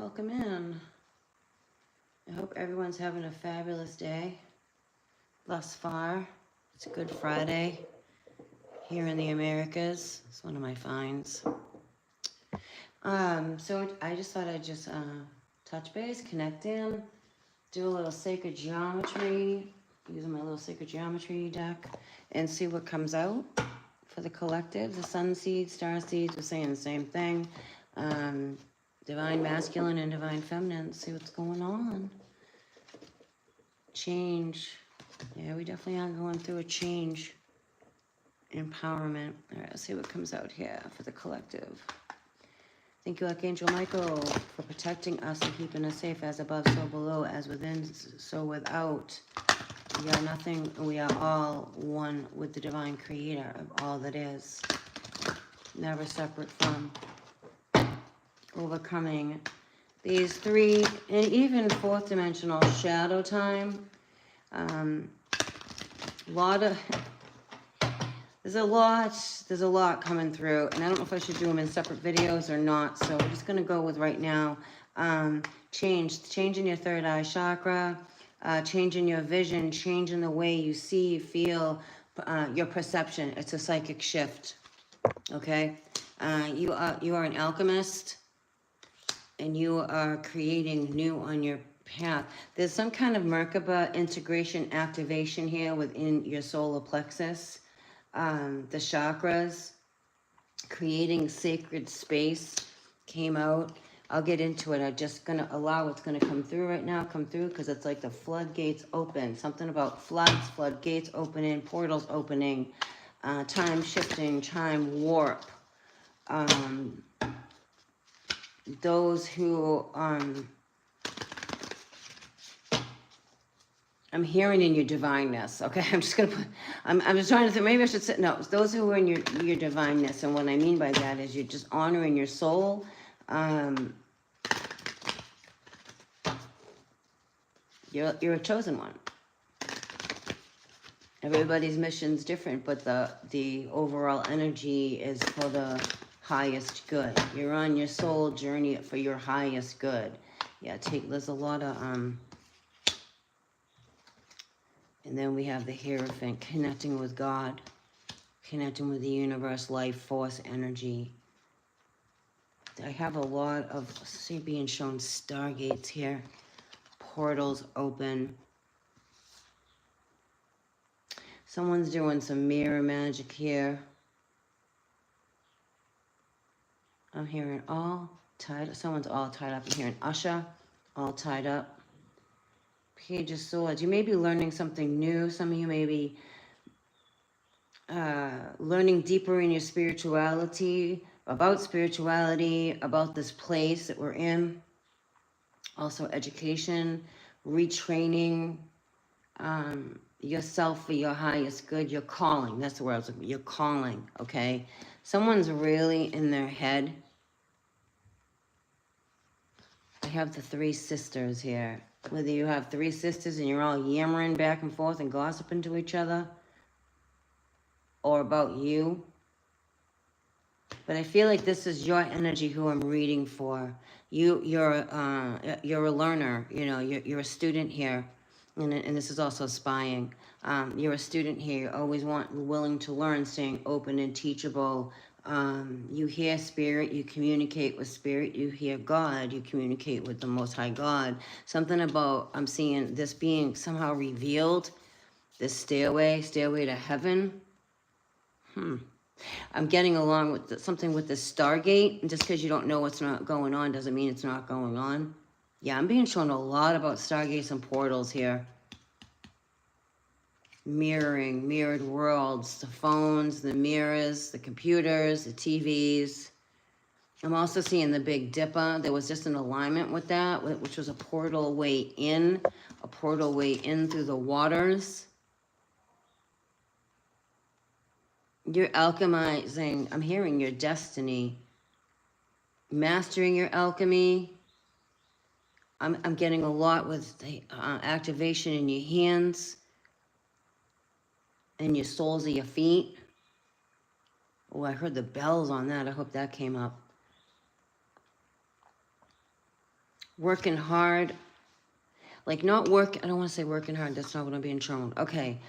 welcome in. I hope everyone's having a fabulous day thus far. It's a good Friday here in the Americas. It's one of my finds. So I just thought I'd just touch base, connect in, do a little sacred geometry, using my little sacred geometry deck, and see what comes out for the collective. The sun seeds, star seeds, we're saying the same thing. Divine masculine and divine feminine, see what's going on. Change. Yeah, we definitely are going through a change. Empowerment. All right, let's see what comes out here for the collective. Thank you, Archangel Michael, for protecting us and keeping us safe, as above, so below, as within, so without. We are nothing, we are all one with the divine creator of all that is. Never separate from. Overcoming these three, and even fourth dimensional shadow time. There's a lot coming through, and I don't know if I should do them in separate videos or not, so we're just gonna go with right now. Changing your third eye chakra, changing your vision, changing the way you see, feel, your perception. It's a psychic shift, okay? You are an alchemist, and you are creating new on your path. There's some kind of Merkaba integration activation here within your solar plexus. The chakras, creating sacred space came out. I'll get into it. I'm just going to allow what's going to come through right now, come through, because it's like the floodgates open. Something about floods, floodgates opening, portals opening, time shifting, time warp. Those who, I'm hearing in your divineness, okay? I'm just gonna put, I'm just trying to think, maybe I should say, no, those who are in your divineness, and what I mean by that is you're just honoring your soul. You're a chosen one. Everybody's mission's different, but the overall energy is for the highest good. You're on your soul journey for your highest good. Yeah, there's a lot of, and then we have the Hierophant, connecting with God, connecting with the universe, life force, energy. I have a lot of, see, being shown stargates here, portals open. Someone's doing some mirror magic here. I'm hearing all tied up. Someone's all tied up. I'm hearing Usha, all tied up. Page of Swords. You may be learning something new. Some of you may be learning deeper in your spirituality, about this place that we're in. Also education, retraining yourself for your highest good. Your calling. That's the word I was looking for. Your calling, okay? Someone's really in their head. I have the three sisters here. Whether you have three sisters and you're all yammering back and forth and gossiping to each other, or about you. But I feel like this is your energy who I'm reading for. You're a learner, you know, you're a student here. And this is also spying. You're a student here. You're always willing to learn, staying open and teachable. You hear spirit, you communicate with spirit. You hear God, you communicate with the Most High God. Something about, I'm seeing this being somehow revealed, this stairway to heaven. I'm getting along with something with the Stargate. And just because you don't know what's not going on doesn't mean it's not going on. Yeah, I'm being shown a lot about Stargates and portals here. Mirrored worlds, the phones, the mirrors, the computers, the TVs. I'm also seeing the Big Dipper. There was just an alignment with that, which was a portal way in through the waters. You're alchemizing, I'm hearing your destiny. Mastering your alchemy. I'm getting a lot with the activation in your hands and your soles of your feet. Oh, I heard the bells on that. I hope that came up. working hard. Like not work, I don't want to say working hard, that's not what I'm being shown. Okay,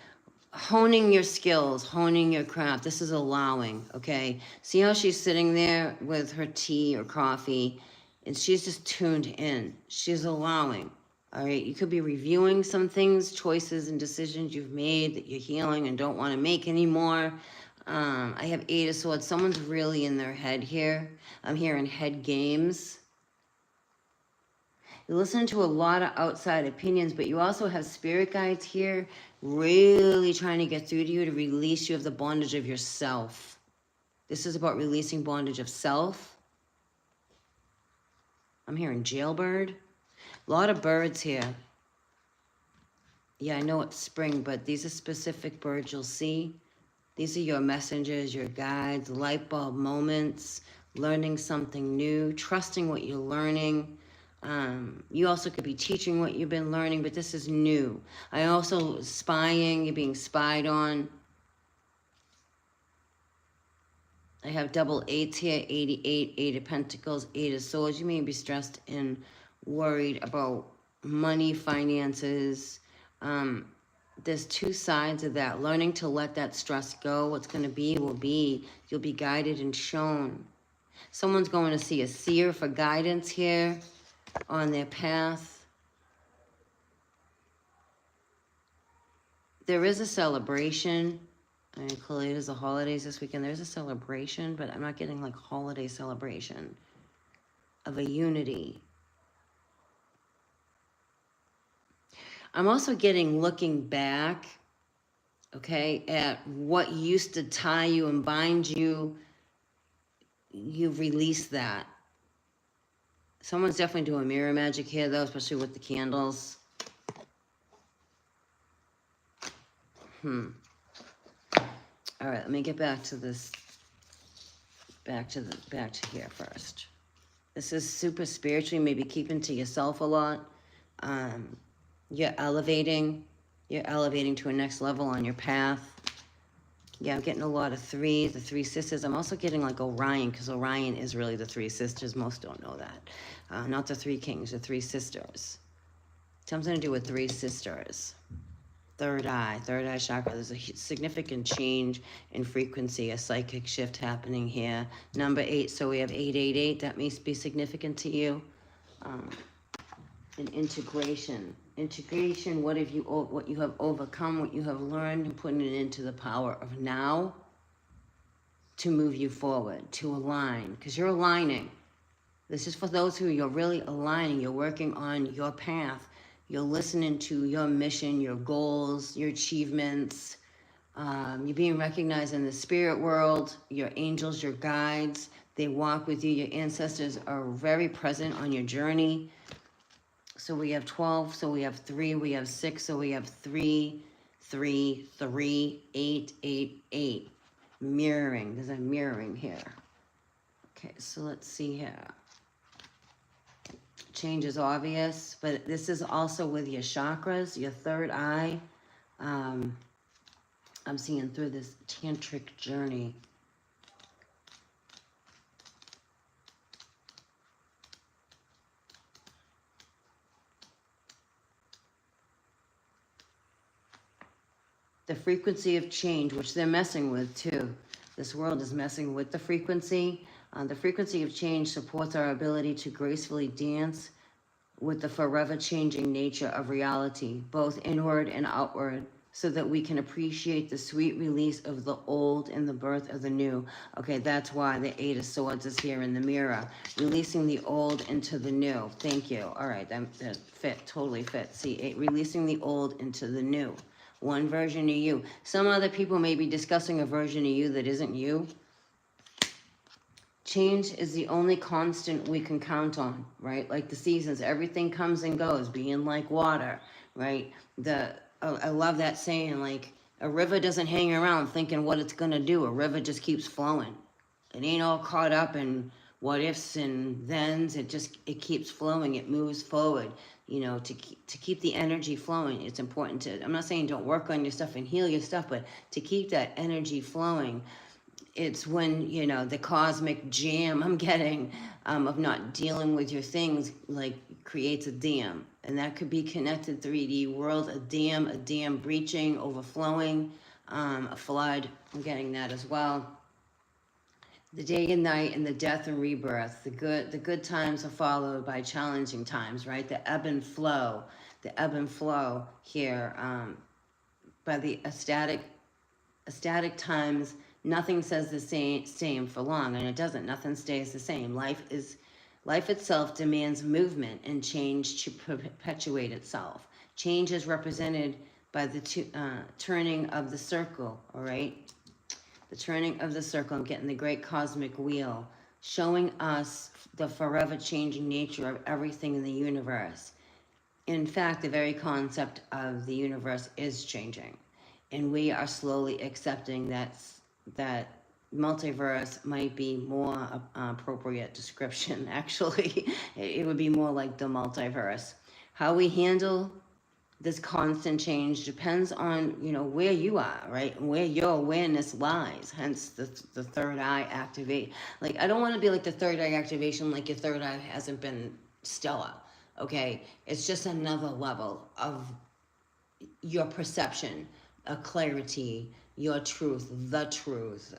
honing your skills, honing your craft. This is allowing, okay? See how she's sitting there with her tea or coffee, and she's just tuned in. She's allowing, all right? You could be reviewing some things, choices and decisions you've made that you're healing and don't want to make anymore. I have Eight of Swords. Someone's really in their head here. I'm hearing head games. You listen to a lot of outside opinions, but you also have spirit guides here really trying to get through to you to release you of the bondage of yourself. This is about releasing bondage of self. I'm hearing jailbird. A lot of birds here. Yeah, I know it's spring, but these are specific birds you'll see. These are your messengers, your guides, light bulb moments, learning something new, trusting what you're learning. You also could be teaching what you've been learning, but this is new. I also spying, you're being spied on. I have double eights here, 88, Eight of Pentacles, Eight of Swords. You may be stressed and worried about money, finances. There's two sides of that. Learning to let that stress go. What's going to be will be. You'll be guided and shown. Someone's going to see a seer for guidance here on their path. There is a celebration. I mean, clearly there's the holidays this weekend. There's a celebration, but I'm not getting like holiday celebration of a unity. I'm also getting looking back, okay, at what used to tie you and bind you. You've released that. Someone's definitely doing mirror magic here, though, especially with the candles. All right, let me get back to this. Back to here first. This is super spiritual. You may be keeping to yourself a lot. You're elevating. You're elevating to a next level on your path. Yeah, I'm getting a lot of threes, the three sisters. I'm also getting like Orion, because Orion is really the three sisters. Most don't know that. Not the three kings, the three sisters. Something to do with three sisters. Third eye chakra. There's a significant change in frequency, a psychic shift happening here. Number 8, so we have 888. That may be significant to you. An integration. Integration, what you have overcome, what you have learned, and putting it into the power of now to move you forward, to align, because you're aligning. This is for those who you're really aligning. You're working on your path. You're listening to your mission, your goals, your achievements. You're being recognized in the spirit world. Your angels, your guides, they walk with you. Your ancestors are very present on your journey. So we have 12, so we have 3, we have 6, so we have 3, 3, 3, 8, 8, 8. Mirroring, there's a mirroring here. Okay, so let's see here. Change is obvious, but this is also with your chakras, your third eye. I'm seeing through this tantric journey. The frequency of change, which they're messing with too. This world is messing with the frequency. The frequency of change supports our ability to gracefully dance with the forever changing nature of reality, both inward and outward, so that we can appreciate the sweet release of the old and the birth of the new. Okay, that's why the 8 of Swords is here in the mirror. Releasing the old into the new. Thank you. All right, that fit, totally fit. See, releasing the old into the new. One version of you. Some other people may be discussing a version of you that isn't you. Change is the only constant we can count on, right? Like the seasons, everything comes and goes, being like water, right? I love that saying, like, a river doesn't hang around thinking what it's gonna do. A river just keeps flowing. It ain't all caught up in what ifs and thens. It keeps flowing. It moves forward. You know, to keep the energy flowing, it's important to, I'm not saying don't work on your stuff and heal your stuff, but to keep that energy flowing, it's when, you know, the cosmic jam I'm getting of not dealing with your things, like, creates a dam. And that could be connected 3D world, a dam breaching, overflowing, a flood. I'm getting that as well. The day and night and the death and rebirth. The good times are followed by challenging times, right? The ebb and flow. The ebb and flow here, by the ecstatic times. Nothing says the same for long, and it doesn't. Nothing stays the same. Life itself demands movement and change to perpetuate itself. Change is represented by the turning of the circle. All right, the turning of the circle. I'm getting the great cosmic wheel, showing us the forever changing nature of everything in the universe. In fact, the very concept of the universe is changing, and we are slowly accepting that multiverse might be more appropriate description. Actually, it would be more like the multiverse. How we handle this constant change depends on, you know, where you are, right? Where your awareness lies, hence the third eye activate. Like, I don't want to be like the third eye activation, like your third eye hasn't been stellar, okay? It's just another level of your perception, a clarity, your truth, the truth.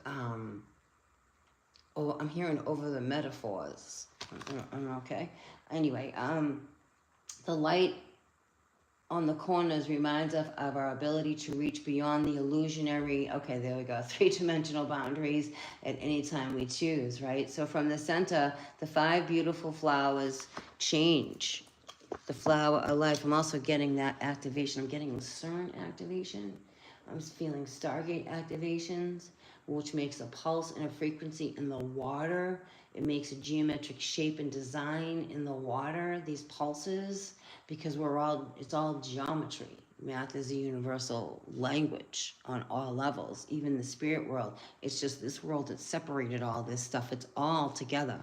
Oh, I'm hearing over the metaphors. Okay. Anyway, the light on the corners reminds us of our ability to reach beyond the illusionary, okay, there we go, three-dimensional boundaries at any time we choose, right? So from the center, the 5 beautiful flowers change. The flower of life. I'm also getting that activation. I'm getting CERN activation. I'm feeling Stargate activations, which makes a pulse and a frequency in the water. It makes a geometric shape and design in the water, these pulses, because it's all geometry. Math is a universal language on all levels, even the spirit world. It's just this world that separated all this stuff. It's all together.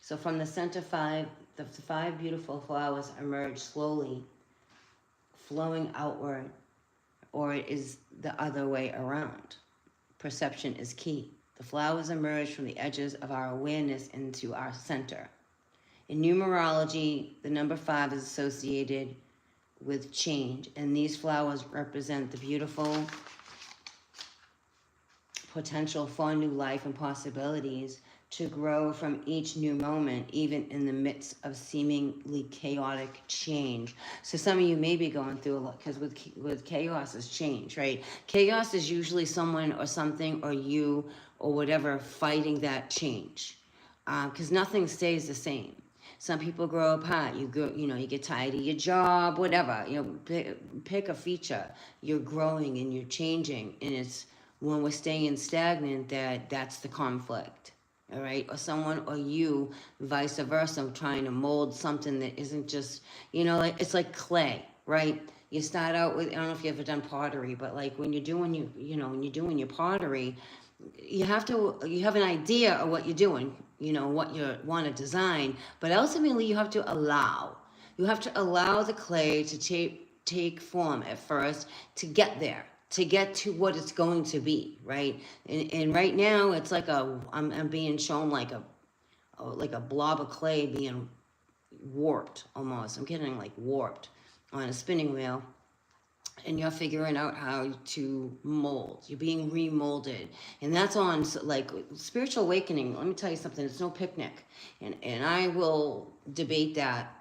So from the center 5, the 5 beautiful flowers emerge slowly, flowing outward, or it is the other way around. Perception is key. The flowers emerge from the edges of our awareness into our center. In numerology, the number 5 is associated with change, and these flowers represent the beautiful potential for new life and possibilities to grow from each new moment, even in the midst of seemingly chaotic change. So some of you may be going through a lot, because with chaos is change, right? Chaos is usually someone or something or you or whatever fighting that change, because nothing stays the same. Some people grow apart. You get tired of your job, whatever. Pick a feature. You're growing and you're changing, and it's when we're staying stagnant that's the conflict. All right, or someone or you, vice versa, trying to mold something that isn't just, it's like clay, right? You start out with, I don't know if you've ever done pottery, but like when you're doing your pottery, you have an idea of what you're doing, what you want to design, but ultimately you have to allow the clay to take form at first to get there, to get to what it's going to be, right? And right now it's like I'm being shown like a blob of clay being warped almost. I'm getting like warped on a spinning wheel, and you're figuring out how to mold. You're being remolded, and that's on like spiritual awakening. Let me tell you something. It's no picnic, and I will debate that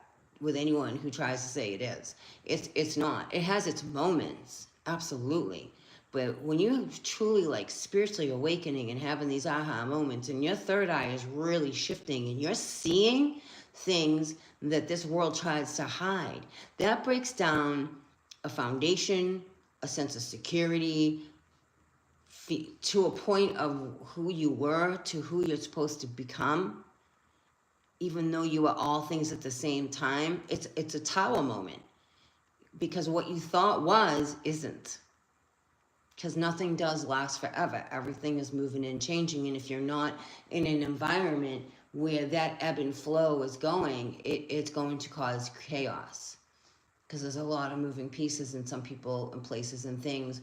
with anyone who tries to say it is. It's not. It has its moments, absolutely. But when you truly like spiritually awakening and having these aha moments, and your third eye is really shifting, and you're seeing things that this world tries to hide, that breaks down a foundation, a sense of security, to a point of who you were to who you're supposed to become. Even though you are all things at the same time, it's a tower moment, because what you thought was isn't. Because nothing does last forever. Everything is moving and changing, and if you're not in an environment where that ebb and flow is going, it's going to cause chaos. Because there's a lot of moving pieces, and some people and places and things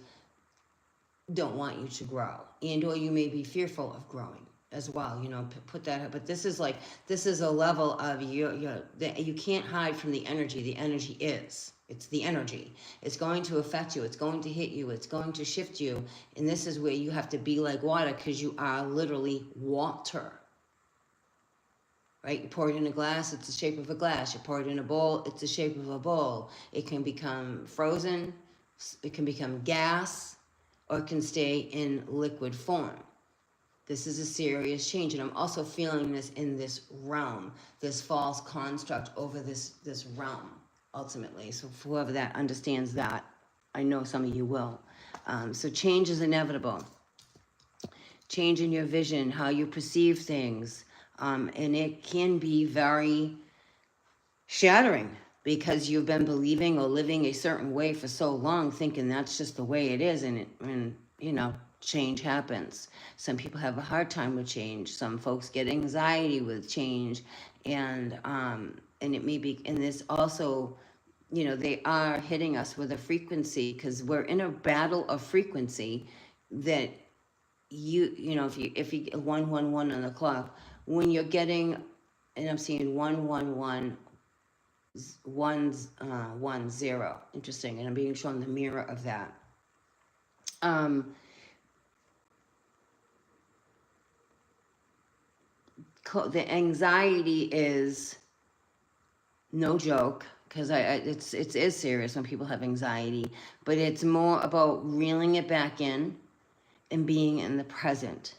don't want you to grow, and or you may be fearful of growing as well. You know, put that. But this is like, this is a level of you can't hide from the energy. The energy is. It's the energy. It's going to affect you. It's going to hit you. It's going to shift you. And this is where you have to be like water, because you are literally water. Right? You pour it in a glass, it's the shape of a glass. You pour it in a bowl, it's the shape of a bowl. It can become frozen, it can become gas, or it can stay in liquid form. This is a serious change, and I'm also feeling this in this realm, this false construct over this realm, ultimately. So for whoever that understands that, I know some of you will. So change is inevitable. Change in your vision, how you perceive things, and it can be very shattering, because you've been believing or living a certain way for so long, thinking that's just the way it is, and you know, change happens. Some people have a hard time with change. Some folks get anxiety with change, and it may be, and this also, you know, they are hitting us with a frequency, because we're in a battle of frequency that you know, if you get 111 on the clock, when you're getting, and I'm seeing 111 10. Interesting, and I'm being shown the mirror of that. The anxiety is no joke, because it is serious when people have anxiety, but it's more about reeling it back in and being in the present,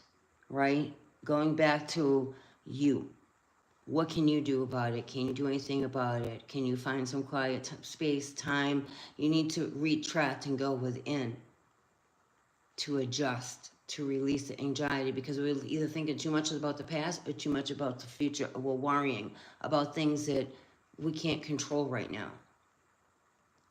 right? Going back to you. What can you do about it? Can you do anything about it? Can you find some quiet space, time? You need to retract and go within to adjust, to release the anxiety, because we're either thinking too much about the past or too much about the future, or we're worrying about things that we can't control right now.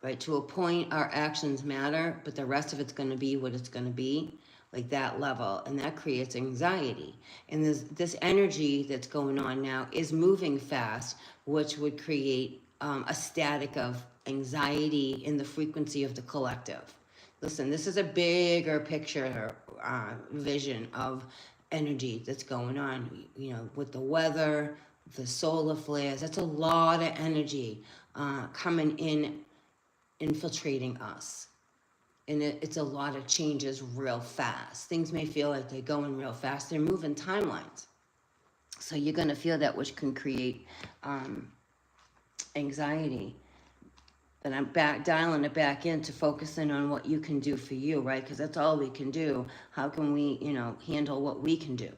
Right? To a point, our actions matter, but the rest of it's going to be what it's going to be, like that level, and that creates anxiety. And this energy that's going on now is moving fast, which would create a static of anxiety in the frequency of the collective. Listen, this is a bigger picture, vision of energy that's going on, you know, with the weather, the solar flares. That's a lot of energy coming in, infiltrating us. And it's a lot of changes real fast. Things may feel like they're going real fast. They're moving timelines. So you're going to feel that, which can create anxiety. But I'm dialing it back into focusing on what you can do for you, right? Because that's all we can do. How can we, you know, handle what we can do?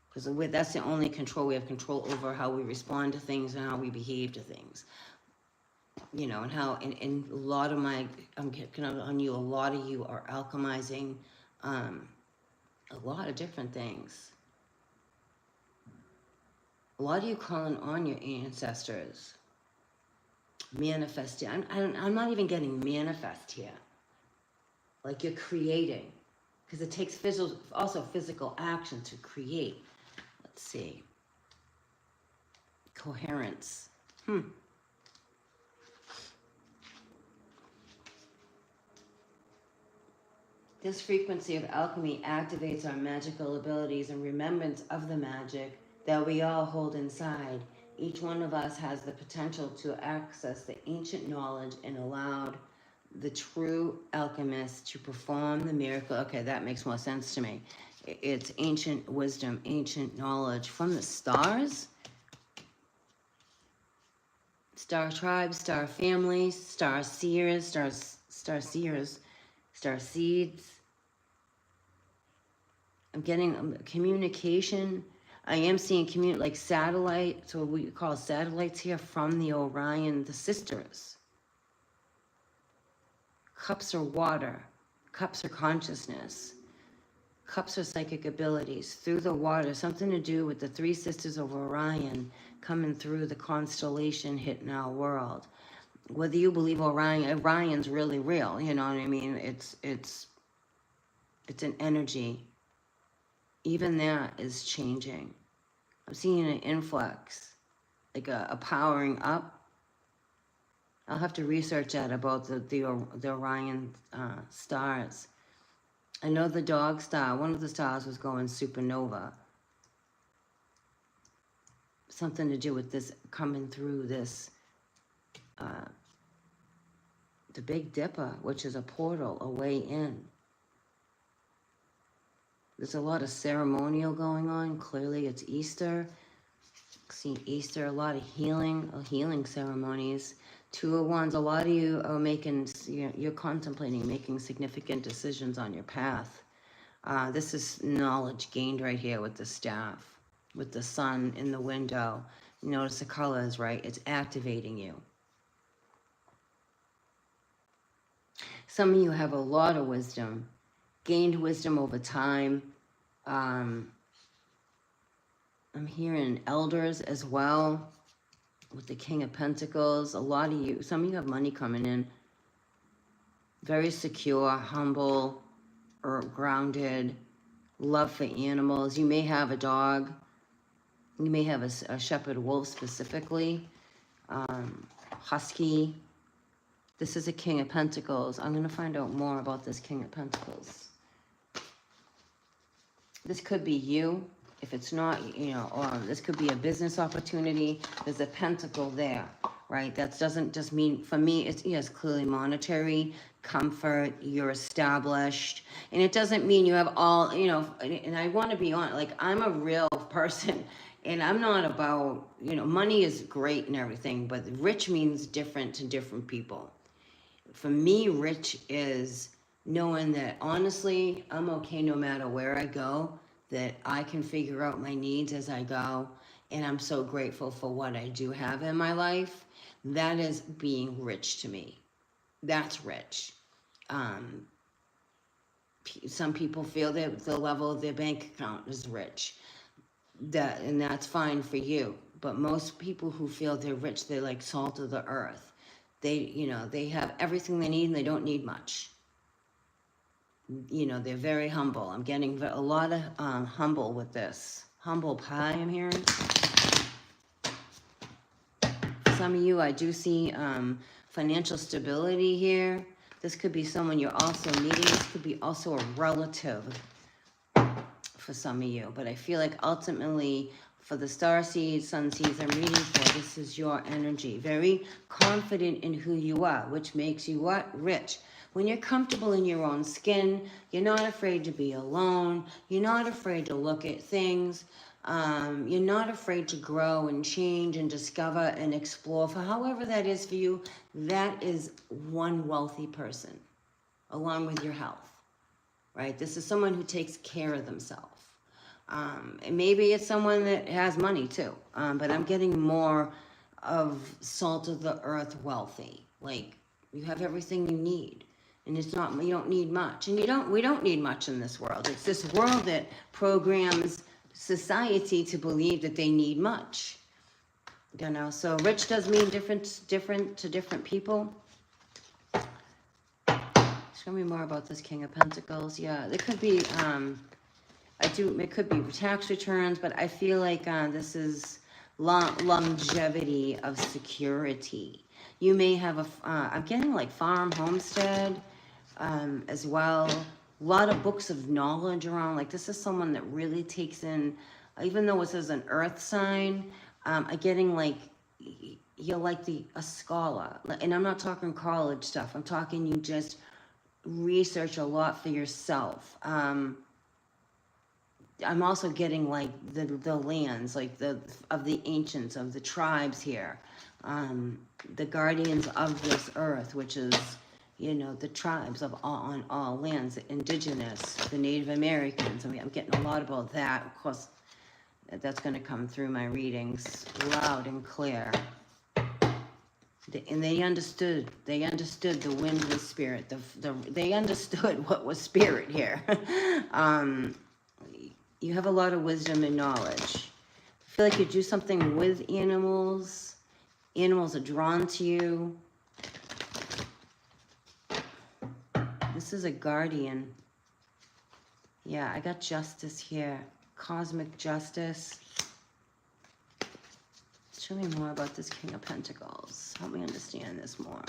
Because that's the only control. We have control over how we respond to things and how we behave to things. You know, and how, and a lot of I'm getting on you, a lot of you are alchemizing a lot of different things. A lot of you calling on your ancestors. Manifesting. I'm not even getting manifest here. Like you're creating. Because it takes also physical action to create. Let's see. Coherence. This frequency of alchemy activates our magical abilities and remembrance of the magic that we all hold inside. Each one of us has the potential to access the ancient knowledge and allowed the true alchemist to perform the miracle. Okay, that makes more sense to me. It's ancient wisdom, ancient knowledge from the stars. Star tribes, star families, star seers, star seeds. I'm getting communication. I am seeing like satellite, so we call satellites here from the Orion, the sisters. Cups are water. Cups are consciousness. Cups are psychic abilities through the water. Something to do with the three sisters of Orion coming through the constellation hitting our world. Whether you believe Orion's really real, you know what I mean? It's an energy. Even that is changing. I'm seeing an influx, like a powering up. I'll have to research that about the Orion stars. I know the dog star, one of the stars was going supernova. Something to do with this coming through this, the Big Dipper, which is a portal, a way in. There's a lot of ceremonial going on. Clearly it's Easter. See Easter, a lot of healing ceremonies. 2 of Wands, a lot of you are making, you're contemplating making significant decisions on your path. This is knowledge gained right here with the staff, with the sun in the window. Notice the colors, right? It's activating you. Some of you have a lot of wisdom, gained wisdom over time. I'm hearing elders as well with the King of Pentacles. A lot of you, some of you have money coming in. Very secure, humble, or grounded, love for animals. You may have a dog. You may have a shepherd wolf specifically. Husky. This is a King of Pentacles. I'm going to find out more about this King of Pentacles. This could be you. If it's not, or this could be a business opportunity. There's a pentacle there, right? That doesn't just mean, for me, it's, yes, clearly monetary, comfort, you're established. And it doesn't mean you have all, and I want to be honest, like, I'm a real person. And I'm not about, money is great and everything, but rich means different to different people. For me, rich is knowing that, honestly, I'm okay no matter where I go, that I can figure out my needs as I go, and I'm so grateful for what I do have in my life. That is being rich to me. That's rich. Some people feel that the level of their bank account is rich. And that's fine for you. But most people who feel they're rich, they're like salt of the earth. They have everything they need and they don't need much. They're very humble. I'm getting a lot of humble with this. Humble pie, I'm hearing. For some of you, I do see financial stability here. This could be someone you're also meeting. This could be also a relative for some of you. But I feel like ultimately, for the star seeds, sun seeds I'm reading for, this is your energy. Very confident in who you are, which makes you what? Rich. When you're comfortable in your own skin, you're not afraid to be alone. You're not afraid to look at things. You're not afraid to grow and change and discover and explore. For however that is for you, that is one wealthy person, along with your health, right? This is someone who takes care of themselves. And maybe it's someone that has money too. But I'm getting more of salt of the earth wealthy. Like, you have everything you need. And it's not, you don't need much. And we don't need much in this world. It's this world that programs society to believe that they need much. So rich does mean different to different people. Show me more about this King of Pentacles. Yeah, there could be, it could be tax returns, but I feel like this is longevity of security. You may have I'm getting like farm, homestead, as well. A lot of books of knowledge around. Like, this is someone that really takes in, even though it says an earth sign, I'm getting like, you're like a scholar. And I'm not talking college stuff. I'm talking you just research a lot for yourself. I'm also getting like the lands, like of the ancients, of the tribes here, the guardians of this earth, which is, the tribes on all lands, the indigenous, the Native Americans. I mean, I'm getting a lot about that. Of course, that's going to come through my readings loud and clear. And they understood the wind was spirit. They understood what was spirit here. You have a lot of wisdom and knowledge. I feel like you do something with animals. Animals are drawn to you. This is a guardian. Yeah, I got justice here. Cosmic justice. Show me more about this King of Pentacles. Help me understand this more.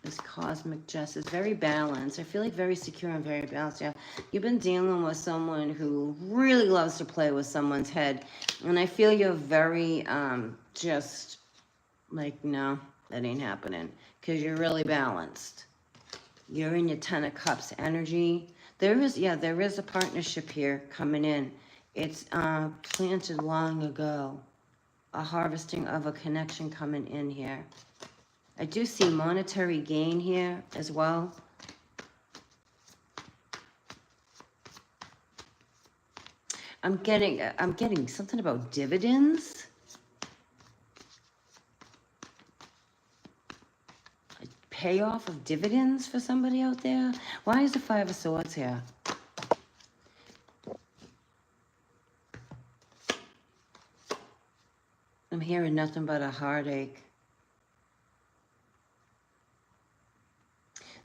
This cosmic justice, very balanced. I feel like very secure and very balanced. Yeah, you've been dealing with someone who really loves to play with someone's head, and I feel you're very just like, no, that ain't happening, because you're really balanced. You're in your Ten of Cups energy. There is a partnership here coming in. It's planted long ago. A harvesting of a connection coming in here. I do see monetary gain here as well. I'm getting something about dividends. A payoff of dividends for somebody out there. Why is the Five of Swords here? I'm hearing nothing but a heartache.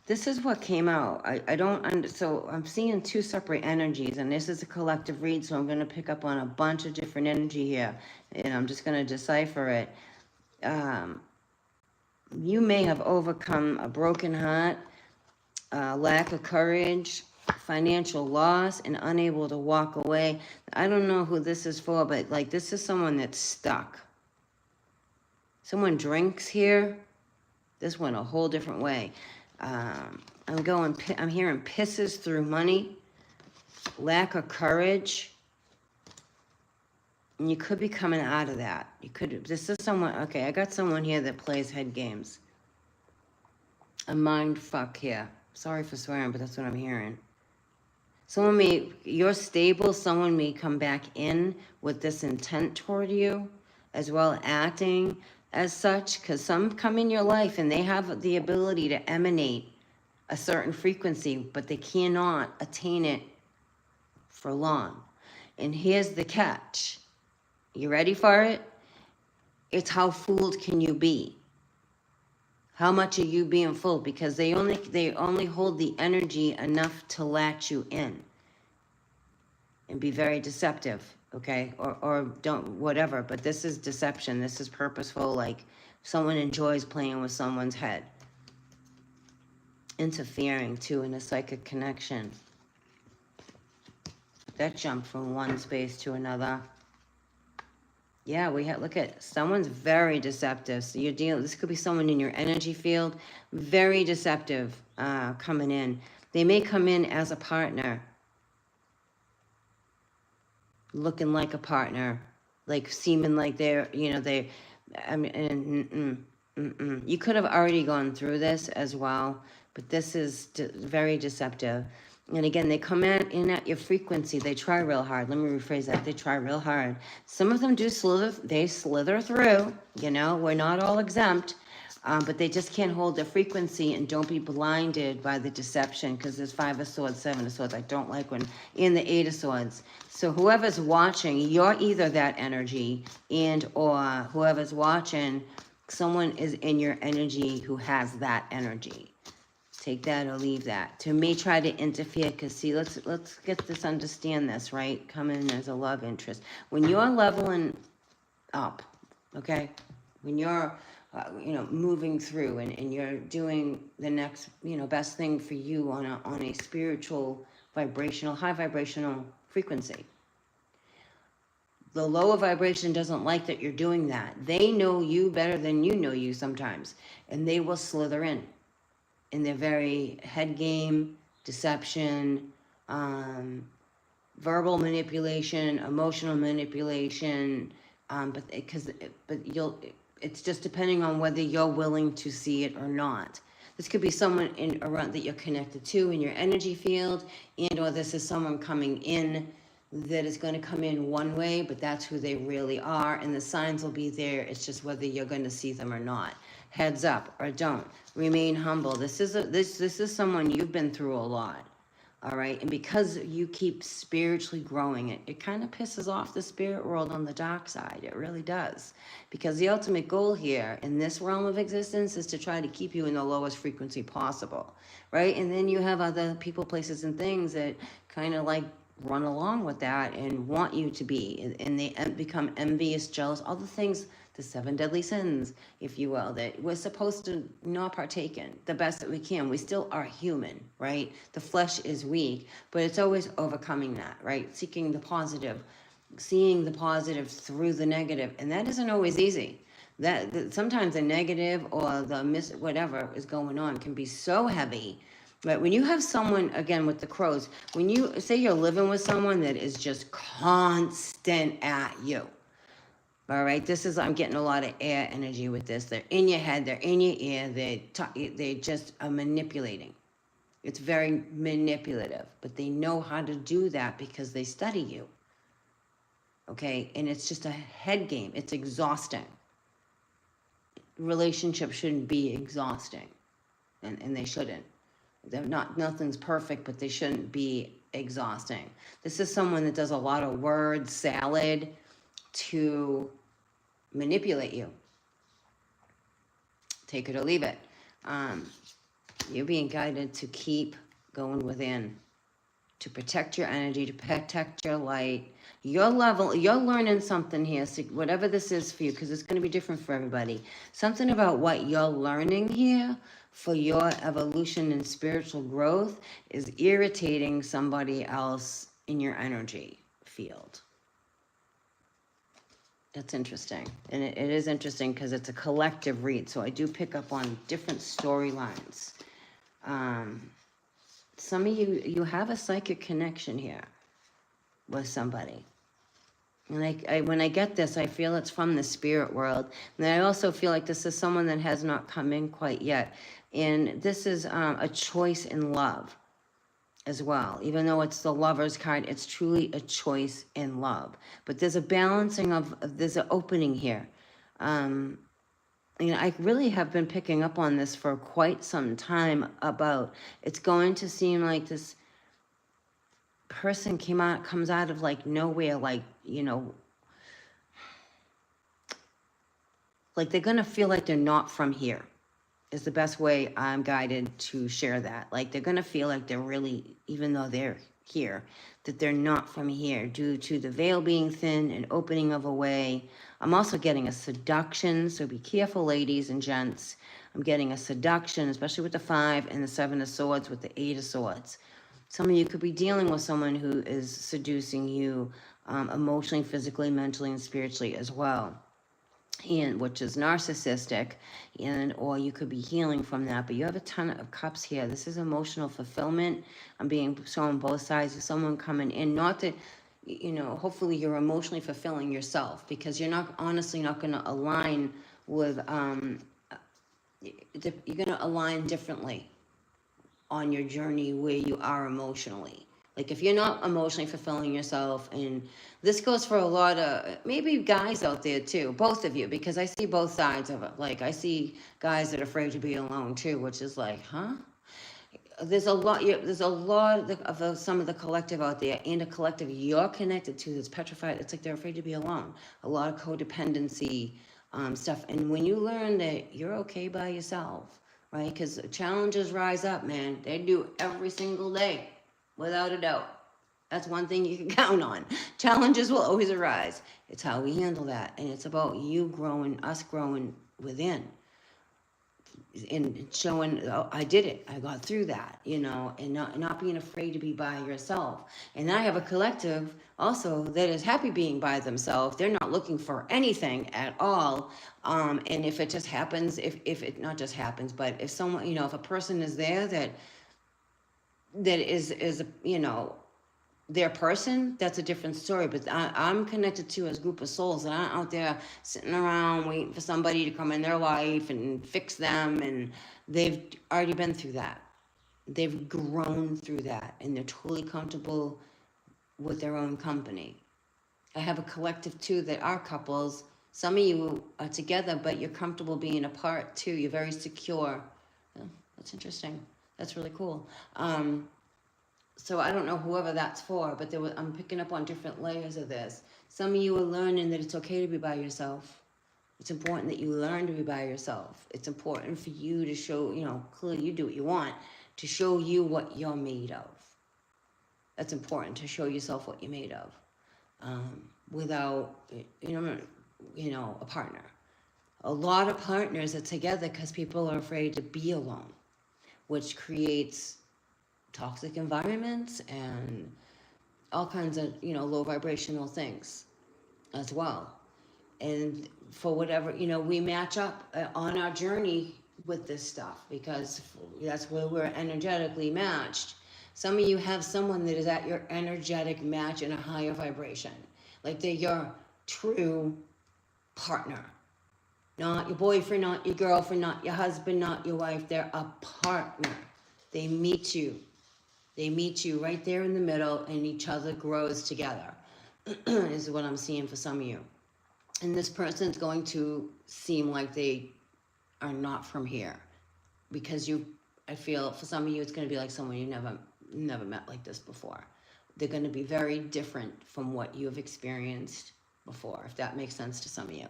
This is what came out. I don't, so I'm seeing two separate energies, and this is a collective read, so I'm going to pick up on a bunch of different energy here, and I'm just going to decipher it. You may have overcome a broken heart, lack of courage, financial loss, and unable to walk away. I don't know who this is for, but like this is someone that's stuck. Someone drinks here. This went a whole different way. I'm hearing pisses through money, lack of courage, and you could be coming out of that. This is someone, okay, I got someone here that plays head games. A mind fuck here. Sorry for swearing, but that's what I'm hearing. You're stable, someone may come back in with this intent toward you, as well acting as such, because some come in your life and they have the ability to emanate a certain frequency, but they cannot attain it for long. And here's the catch. You ready for it? It's how fooled can you be? How much are you being fooled? Because they only hold the energy enough to latch you in and be very deceptive. Okay, or don't, whatever, but this is deception. This is purposeful, like someone enjoys playing with someone's head. Interfering, too, in a psychic connection. That jumped from one space to another. Yeah, look at, someone's very deceptive. So this could be someone in your energy field, very deceptive coming in. They may come in as a partner. Looking like a partner, like seeming like you could have already gone through this as well, but this is very deceptive. And again, they come in at your frequency. They try real hard. Let me rephrase that. They try real hard. Some of them do slither through, we're not all exempt. But they just can't hold the frequency, and don't be blinded by the deception, because there's Five of Swords, Seven of Swords. I don't like when in the Eight of Swords. So whoever's watching, you're either that energy, or whoever's watching, someone is in your energy who has that energy. Take that or leave that. To me, try to interfere, because see, let's understand this, right? Come in as a love interest. When you're leveling up, okay? When you're moving through, and you're doing the next, best thing for you on a spiritual, high vibrational frequency. The lower vibration doesn't like that you're doing that. They know you better than you know you sometimes, and they will slither in their very head game, deception, verbal manipulation, emotional manipulation, it's just depending on whether you're willing to see it or not. This could be someone around that you're connected to in your energy field, or this is someone coming in that is going to come in one way, but that's who they really are, and the signs will be there. It's just whether you're going to see them or not. Heads up or don't. Remain humble. This is someone you've been through a lot. All right, and because you keep spiritually growing, it kind of pisses off the spirit world on the dark side. It really does. Because the ultimate goal here in this realm of existence is to try to keep you in the lowest frequency possible, right? And then you have other people, places, and things that kind of like run along with that and want you to be, and they become envious, jealous, all the things the 7 deadly sins, if you will, that we're supposed to not partake in the best that we can. We still are human, right? The flesh is weak, but it's always overcoming that, right? Seeking the positive, seeing the positive through the negative, and that isn't always easy. That sometimes the negative or the whatever is going on can be so heavy. But when you have someone, again with the crows, when you say you're living with someone that is just constant at you, all right, this is, I'm getting a lot of air energy with this. They're in your head, they're in your ear, they just are manipulating. It's very manipulative, but they know how to do that because they study you. Okay, and it's just a head game. It's exhausting. Relationships shouldn't be exhausting, and they shouldn't. They're not, nothing's perfect, but they shouldn't be exhausting. This is someone that does a lot of word salad to manipulate you. Take it or leave it. You're being guided to keep going within, to protect your energy, to protect your light. Your level, you're learning something here, so whatever this is for you, because it's going to be different for everybody. Something about what you're learning here for your evolution and spiritual growth is irritating somebody else in your energy field. That's interesting. And it is interesting because it's a collective read, so I do pick up on different storylines. Some of you have a psychic connection here with somebody. And when I get this, I feel it's from the spirit world. And I also feel like this is someone that has not come in quite yet. And this is a choice in love as well. Even though it's the Lover's card, it's truly a choice in love. But there's a balancing there's an opening here. I really have been picking up on this for quite some time about it's going to seem like this person comes out of like nowhere, like, like they're going to feel like they're not from here is the best way I'm guided to share that. Like they're going to feel like they're really, even though they're here, that they're not from here due to the veil being thin and opening of a way. I'm also getting a seduction, so be careful, ladies and gents. I'm getting a seduction, especially with the 5 and the 7 of Swords with the 8 of Swords. Some of you could be dealing with someone who is seducing you emotionally, physically, mentally, and spiritually as well, and which is narcissistic, or you could be healing from that. But you have a ton of cups here. This is emotional fulfillment. I'm being shown both sides of someone coming in. Not that, hopefully you're emotionally fulfilling yourself, because you're not honestly not going to align with, you're going to align differently on your journey where you are emotionally. Like if you're not emotionally fulfilling yourself, and this goes for a lot of maybe guys out there too, both of you, because I see both sides of it. Like I see guys that are afraid to be alone too, which is like, huh? There's a lot of some of the collective out there, and a collective you're connected to that's petrified. It's like they're afraid to be alone. A lot of codependency stuff. And when you learn that you're okay by yourself, right? Because challenges rise up, man. They do every single day, without a doubt. That's one thing you can count on. Challenges will always arise. It's how we handle that. And it's about you growing, us growing within. And showing, oh, I did it. I got through that, and not being afraid to be by yourself. And I have a collective also that is happy being by themselves. They're not looking for anything at all. And if it just happens, if it not just happens, but if someone, if a person is there that is their person, that's a different story. But I'm connected to as a group of souls that aren't out there sitting around waiting for somebody to come in their life and fix them. And they've already been through that. They've grown through that, and they're totally comfortable with their own company. I have a collective too that are couples. Some of you are together, but you're comfortable being apart too. You're very secure. Oh, that's interesting. That's really cool. So I don't know whoever that's for, but I'm picking up on different layers of this. Some of you are learning that it's okay to be by yourself. It's important that you learn to be by yourself. It's important for you to show, clearly you do what you want, to show you what you're made of. That's important, to show yourself what you're made of, without, a partner. A lot of partners are together because people are afraid to be alone, which creates toxic environments and all kinds of, low vibrational things as well. And for whatever, we match up on our journey with this stuff because that's where we're energetically matched. Some of you have someone that is at your energetic match in a higher vibration. Like they're your true partner. Not your boyfriend, not your girlfriend, not your husband, not your wife. They're a partner. They meet you. They meet you right there in the middle and each other grows together. Is what I'm seeing for some of you. And this person's going to seem like they are not from here. Because I feel for some of you, it's going to be like someone you never met like this before. They're going to be very different from what you have experienced before, if that makes sense to some of you.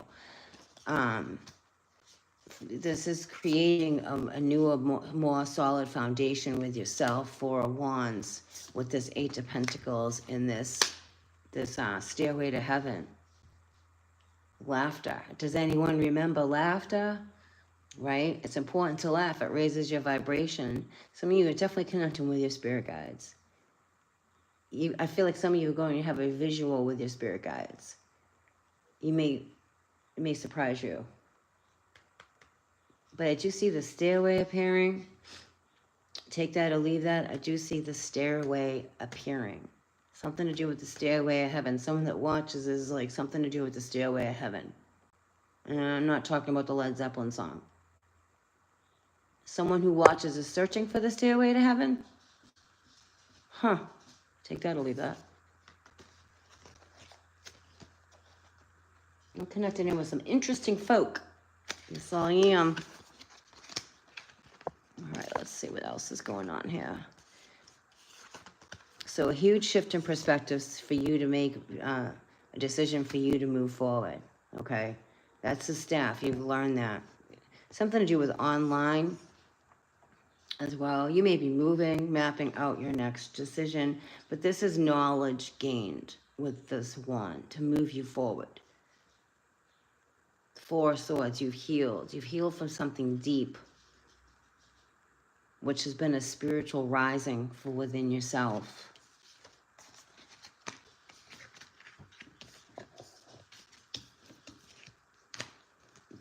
This is creating a newer, more solid foundation with yourself. Four of Wands with this Eight of Pentacles in this stairway to heaven. Laughter. Does anyone remember laughter? Right? It's important to laugh. It raises your vibration. Some of you are definitely connecting with your spirit guides. I feel like some of you are going to have a visual with your spirit guides. It may surprise you. But I do see the stairway appearing. Take that or leave that. I do see the stairway appearing. Something to do with the stairway of heaven. Someone that watches is like something to do with the stairway of heaven. And I'm not talking about the Led Zeppelin song. Someone who watches is searching for the stairway to heaven? Huh. Take that or leave that. I'm connecting in with some interesting folk. Yes, I am. All right, let's see what else is going on here. So a huge shift in perspectives for you to make a decision for you to move forward, okay? That's the staff. You've learned that. Something to do with online as well. You may be moving, mapping out your next decision, but this is knowledge gained with this wand to move you forward. Four of Swords, you've healed. You've healed from something deep, which has been a spiritual rising for within yourself.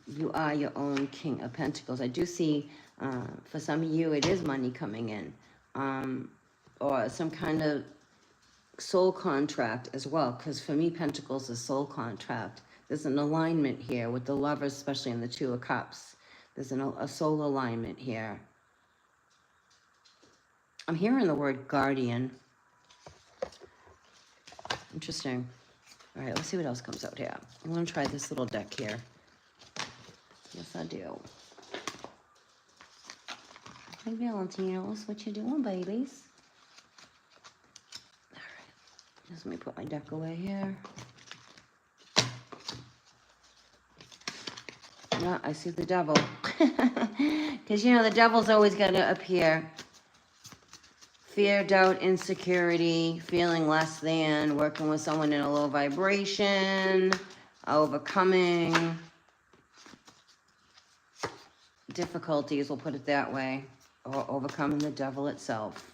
You are your own King of Pentacles. I do see, for some of you, it is money coming in. Or some kind of soul contract as well. Because for me, Pentacles is soul contract. There's an alignment here with the Lovers, especially in the Two of Cups. There's a soul alignment here. I'm hearing the word guardian. Interesting. All right, let's see what else comes out here. I'm going to try this little deck here. Yes, I do. Hey, Valentinos, what you doing, babies? All right, just let me put my deck away here. Yeah, I see the devil. Because, the devil's always going to appear. Fear, doubt, insecurity, feeling less than, working with someone in a low vibration, overcoming difficulties, we'll put it that way, or overcoming the devil itself.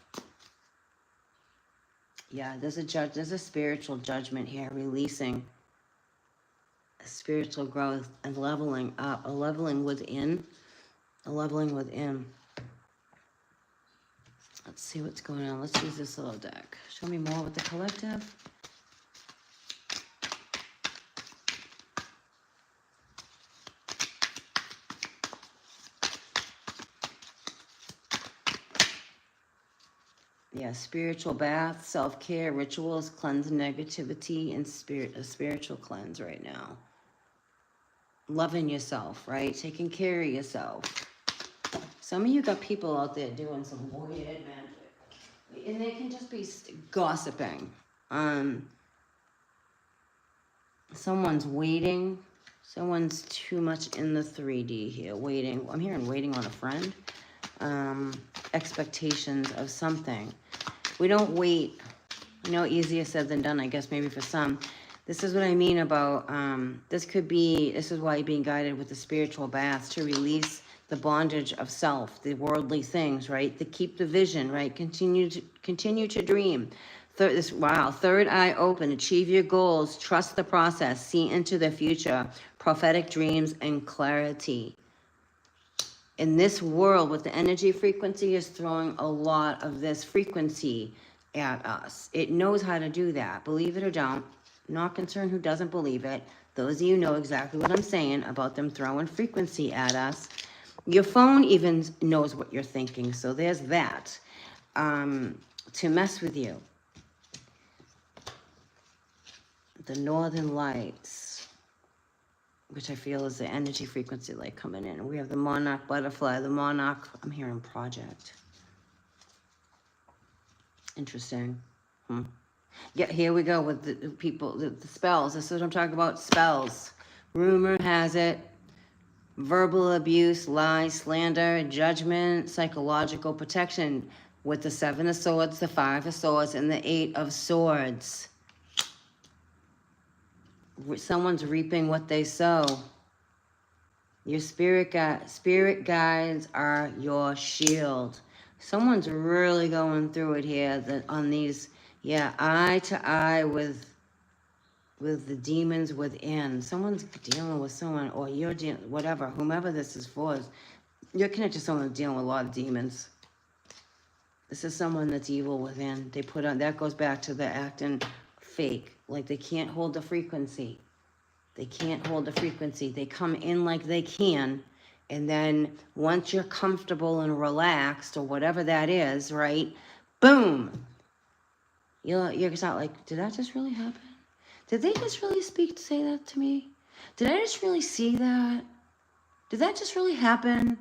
Yeah, there's a spiritual judgment here, releasing a spiritual growth and leveling up, a leveling within. Let's see what's going on. Let's use this little deck. Show me more with the collective. Yeah, spiritual bath, self-care, rituals, cleanse negativity, and a spiritual cleanse right now. Loving yourself, right? Taking care of yourself. Some of you got people out there doing some weird magic. And they can just be gossiping. Someone's waiting. Someone's too much in the 3D here. Waiting. I'm hearing waiting on a friend. Expectations of something. We don't wait. Easier said than done, I guess, maybe for some. This is what I mean about, this is why you're being guided with the spiritual baths, to release the bondage of self, the worldly things, right? To keep the vision, right? Continue to dream. Third eye open, achieve your goals, trust the process, see into the future, prophetic dreams and clarity. In this world, with the energy frequency is throwing a lot of this frequency at us. It knows how to do that, believe it or don't. Not concerned who doesn't believe it. Those of you know exactly what I'm saying about them throwing frequency at us. Your phone even knows what you're thinking, so there's that. To mess with you. The Northern Lights, which I feel is the energy frequency light coming in. We have the Monarch Butterfly, the Monarch, I'm hearing Project. Interesting. Yeah, here we go with the people, the spells. This is what I'm talking about, spells. Rumor has it, verbal abuse, lies, slander, judgment, psychological protection with the 7 of Swords, the 5 of Swords, and the 8 of Swords. Someone's reaping what they sow. Your spirit guides are your shield. Someone's really going through it here on these, yeah, eye to eye with the demons within. Someone's dealing with someone, or you're dealing, whatever, whomever this is for. You're connected to someone who's dealing with a lot of demons. This is someone that's evil within. They put on, that goes back to the acting fake. Like they can't hold the frequency. They can't hold the frequency. They come in like they can. And then once you're comfortable and relaxed, or whatever that is, right? Boom. You're not like, did that just really happen? Did they just really say that to me? Did I just really see that? Did that just really happen?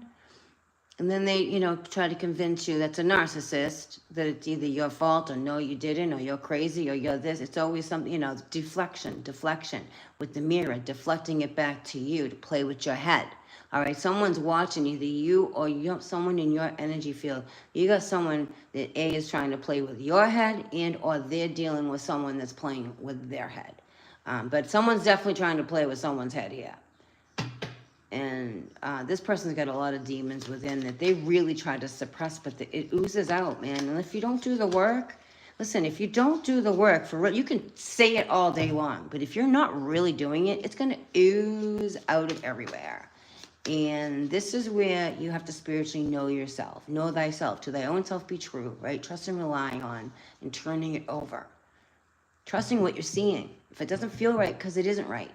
And then they, try to convince you that's a narcissist, that it's either your fault, or no, you didn't, or you're crazy, or you're this. It's always something, deflection with the mirror, deflecting it back to you to play with your head. All right, someone's watching, either you or someone in your energy field. You got someone that A is trying to play with your head, and or they're dealing with someone that's playing with their head. But someone's definitely trying to play with someone's head here. And this person's got a lot of demons within that they really try to suppress, but it oozes out, man. And if you don't do the work, listen, if you don't do the work, for real, you can say it all day long, but if you're not really doing it, it's going to ooze out of everywhere. And this is where you have to spiritually know yourself. Know thyself. To thy own self be true, right? Trust and relying on and turning it over. Trusting what you're seeing. If it doesn't feel right, because it isn't right.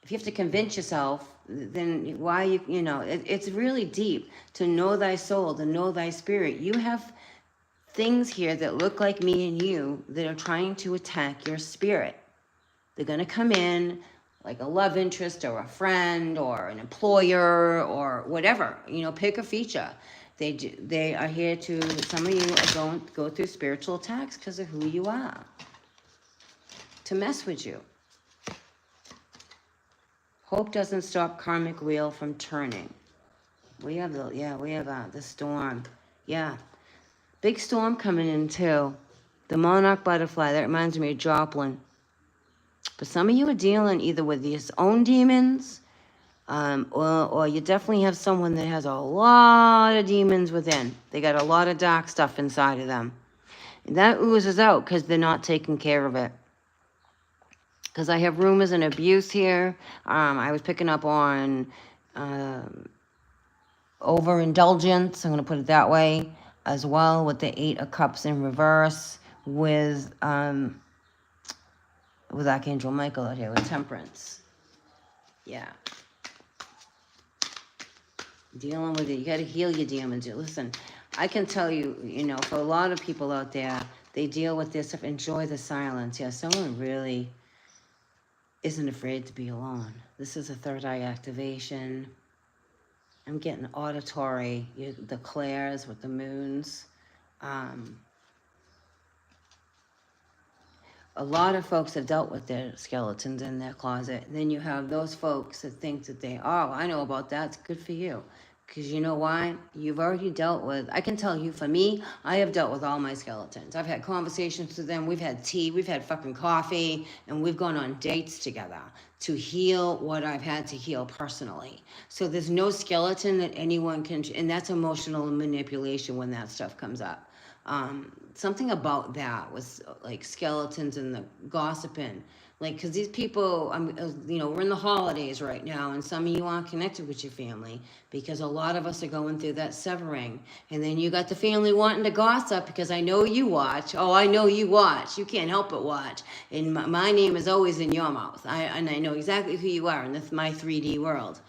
If you have to convince yourself, then why it's really deep. To know thy soul, to know thy spirit. You have things here that look like me and you that are trying to attack your spirit. They're going to come in like a love interest, or a friend, or an employer, or whatever. Pick a feature. They are here to, some of you are going to go through spiritual attacks because of who you are. To mess with you. Hope doesn't stop karmic wheel from turning. We have the storm. Yeah. Big storm coming in too. The Monarch Butterfly, that reminds me of Joplin. But some of you are dealing either with your own demons, or you definitely have someone that has a lot of demons within. They got a lot of dark stuff inside of them. And that oozes out because they're not taking care of it. Because I have rumors and abuse here. I was picking up on overindulgence, I'm going to put it that way, as well, with the 8 of Cups in reverse, with Archangel Michael out here, with Temperance. Yeah. Dealing with it. You got to heal your demons. Listen, I can tell you, for a lot of people out there, they deal with this stuff. Enjoy the silence. Yeah, someone really isn't afraid to be alone. This is a third eye activation. I'm getting auditory, the clairs with the moons. A lot of folks have dealt with their skeletons in their closet. And then you have those folks that think that I know about that. It's good for you. Because you know why? You've already dealt with, I can tell you, for me, I have dealt with all my skeletons. I've had conversations with them. We've had tea. We've had fucking coffee. And we've gone on dates together to heal what I've had to heal personally. So there's no skeleton that anyone can, and that's emotional manipulation when that stuff comes up. Something about that was like skeletons and the gossiping. Like, because these people, we're in the holidays right now, and some of you aren't connected with your family because a lot of us are going through that severing. And then you got the family wanting to gossip because I know you watch. Oh, I know you watch. You can't help but watch. And my name is always in your mouth. And I know exactly who you are in my 3D world.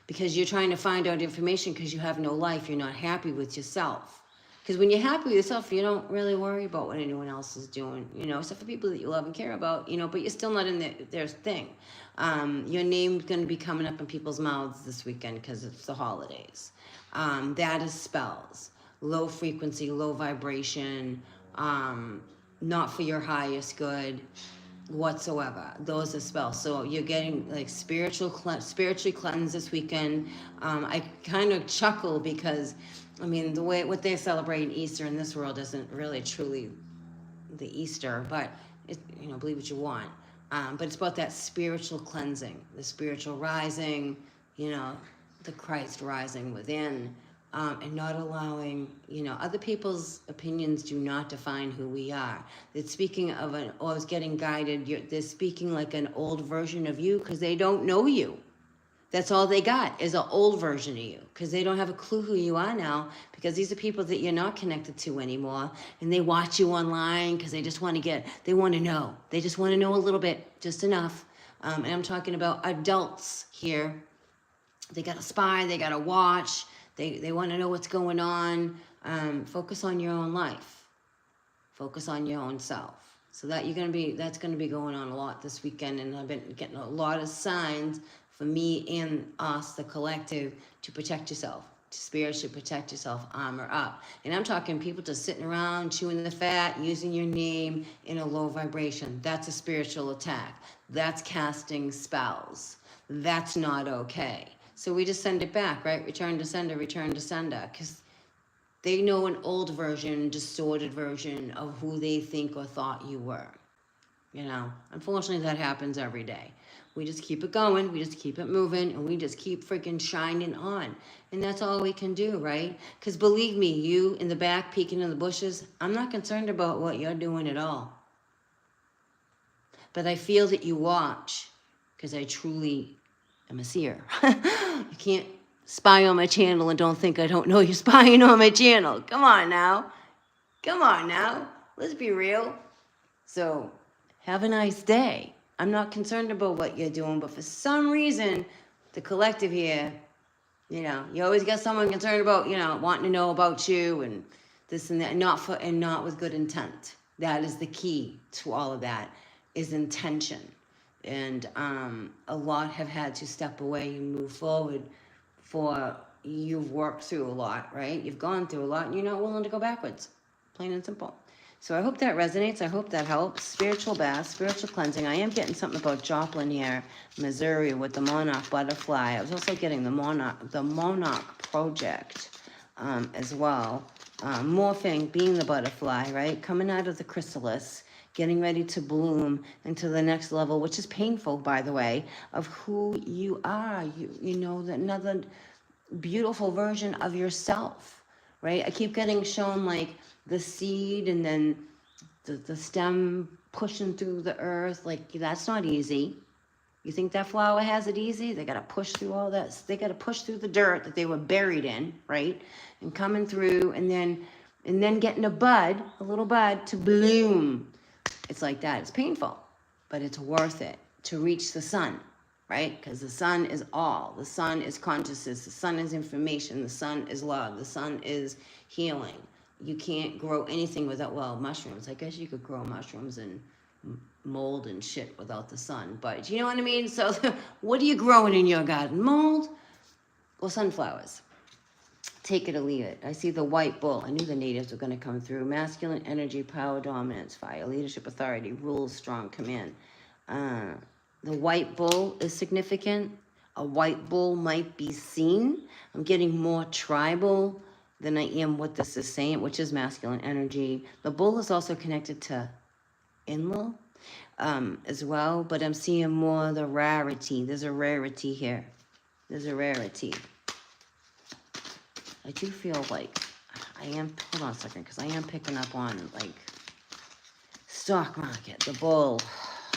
Because you're trying to find out information because you have no life. You're not happy with yourself. Because when you're happy with yourself, you don't really worry about what anyone else is doing, except for people that you love and care about, but you're still not in their thing. Your name's going to be coming up in people's mouths this weekend because it's the holidays. That is spells. Low frequency, low vibration, not for your highest good whatsoever. Those are spells. So you're getting like spiritually cleansed this weekend. I kind of chuckle because what they celebrate in Easter in this world isn't really truly the Easter, but believe what you want. But it's about that spiritual cleansing, the spiritual rising, the Christ rising within, and not allowing, other people's opinions do not define who we are. They're speaking of I was getting guided. They're speaking like an old version of you because they don't know you. That's all they got is an old version of you because they don't have a clue who you are now because these are people that you're not connected to anymore. And they watch you online because they just want to know. They just want to know a little bit, just enough. And I'm talking about adults here. They got to spy, they got to watch. They want to know what's going on. Focus on your own life. Focus on your own self. So that's going to be going on a lot this weekend. And I've been getting a lot of signs for me and us, the collective, to protect yourself, to spiritually protect yourself, armor up. And I'm talking people just sitting around, chewing the fat, using your name in a low vibration. That's a spiritual attack. That's casting spells. That's not okay. So we just send it back, right? Return to sender, because they know an old version, distorted version of who they think or thought you were. Unfortunately, that happens every day. We just keep it going, we just keep it moving, and we just keep freaking shining on. And that's all we can do, right? Because believe me, you in the back peeking in the bushes, I'm not concerned about what you're doing at all. But I feel that you watch, because I truly am a seer. You can't spy on my channel and don't think I don't know you're spying on my channel. Come on now. Let's be real. So, have a nice day. I'm not concerned about what you're doing, but for some reason, the collective here, you always got someone concerned about, wanting to know about you and this and that, and not with good intent. That is the key to all of that, is intention. And a lot have had to step away and move forward for you've worked through a lot, right? You've gone through a lot and you're not willing to go backwards, plain and simple. So I hope that resonates. I hope that helps. Spiritual bath, spiritual cleansing. I am getting something about Joplin here, Missouri, with the monarch butterfly. I was also getting the monarch project as well. Morphing, being the butterfly, right? Coming out of the chrysalis, getting ready to bloom into the next level, which is painful, by the way, of who you are. Another beautiful version of yourself, right? I keep getting shown like the seed and then the stem pushing through the earth. Like, that's not easy. You think that flower has it easy? They got to push through all that. They got to push through the dirt that they were buried in, right? And coming through and then getting a little bud to bloom. It's like that. It's painful, but it's worth it to reach the sun, right? Because the sun is all. The sun is consciousness. The sun is information. The sun is love. The sun is healing. You can't grow anything without, mushrooms. I guess you could grow mushrooms and mold and shit without the sun. But you know what I mean? So what are you growing in your garden? Mold or sunflowers? Take it or leave it. I see the white bull. I knew the natives were going to come through. Masculine energy, power, dominance, fire, leadership, authority, rules, strong command. The white bull is significant. A white bull might be seen. I'm getting more tribal than I am what this is saying, which is masculine energy. The bull is also connected to Enlil as well, but I'm seeing more the rarity. There's a rarity here. There's a rarity. I do feel like I am, hold on a second, because I am picking up on like stock market, the bull,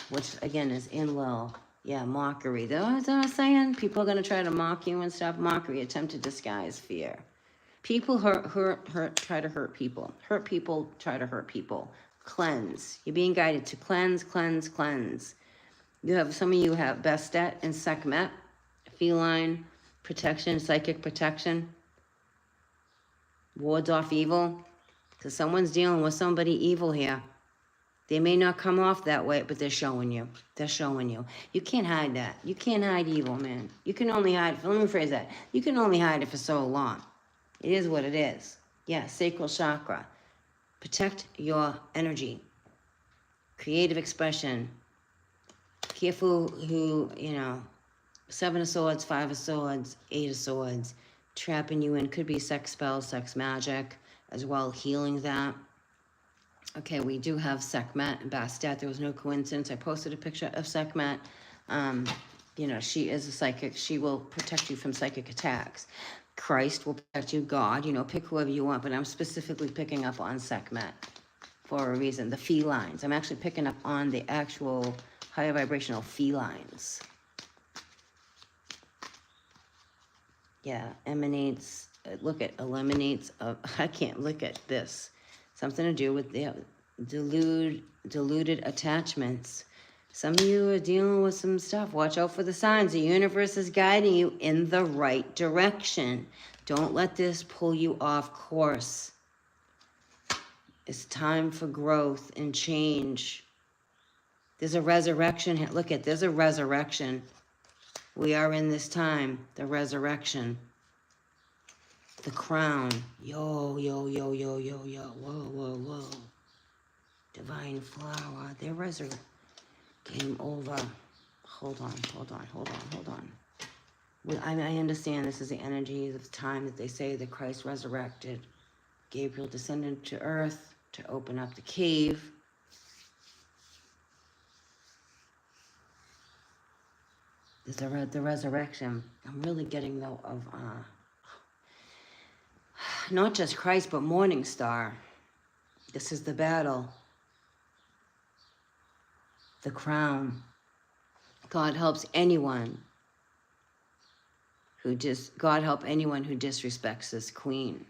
which again is Enlil. Yeah, mockery. That's what I was saying. People are going to try to mock you and stuff. Mockery, attempt to disguise fear. People try to hurt people. Hurt people, try to hurt people. Cleanse. You're being guided to cleanse, cleanse, cleanse. You have, some of you have Bastet and Sekhmet, feline protection, psychic protection. Wards off evil. Because someone's dealing with somebody evil here. They may not come off that way, but they're showing you. They're showing you. You can't hide that. You can't hide evil, man. You can only hide, let me phrase that. You can only hide it for so long. It is what it is. Yeah, sacral chakra. Protect your energy. Creative expression. Careful who, you know, 7 of Swords, 5 of Swords, 8 of Swords. Trapping you in. Could be sex spells, sex magic, as well, healing that. Okay, we do have Sekhmet and Bastet. There was no coincidence. I posted a picture of Sekhmet. You know, she is a psychic. She will protect you from psychic attacks. Christ will protect you. God, you know, pick whoever you want. But I'm specifically picking up on Sekhmet for a reason. The felines. I'm actually picking up on the actual higher vibrational felines. Yeah, emanates. Look at eliminates. I can't look at this. Something to do with the deluded attachments. Some of you are dealing with some stuff. Watch out for the signs. The universe is guiding you in the right direction. Don't let this pull you off course. It's time for growth and change. There's a resurrection here. Look at, there's a resurrection. We are in this time, the resurrection. The crown. Yo, yo, yo, yo, yo, yo. Whoa, whoa, whoa. Divine flower. Their resurrection came over. Hold on, hold on, hold on, hold on. Well, I understand this is the energy of the time that they say that Christ resurrected. Gabriel descended to earth to open up the cave. There's the resurrection. I'm really getting though of not just Christ, but Morning Star. This is the battle. The crown. God helps anyone who God help anyone who disrespects this queen.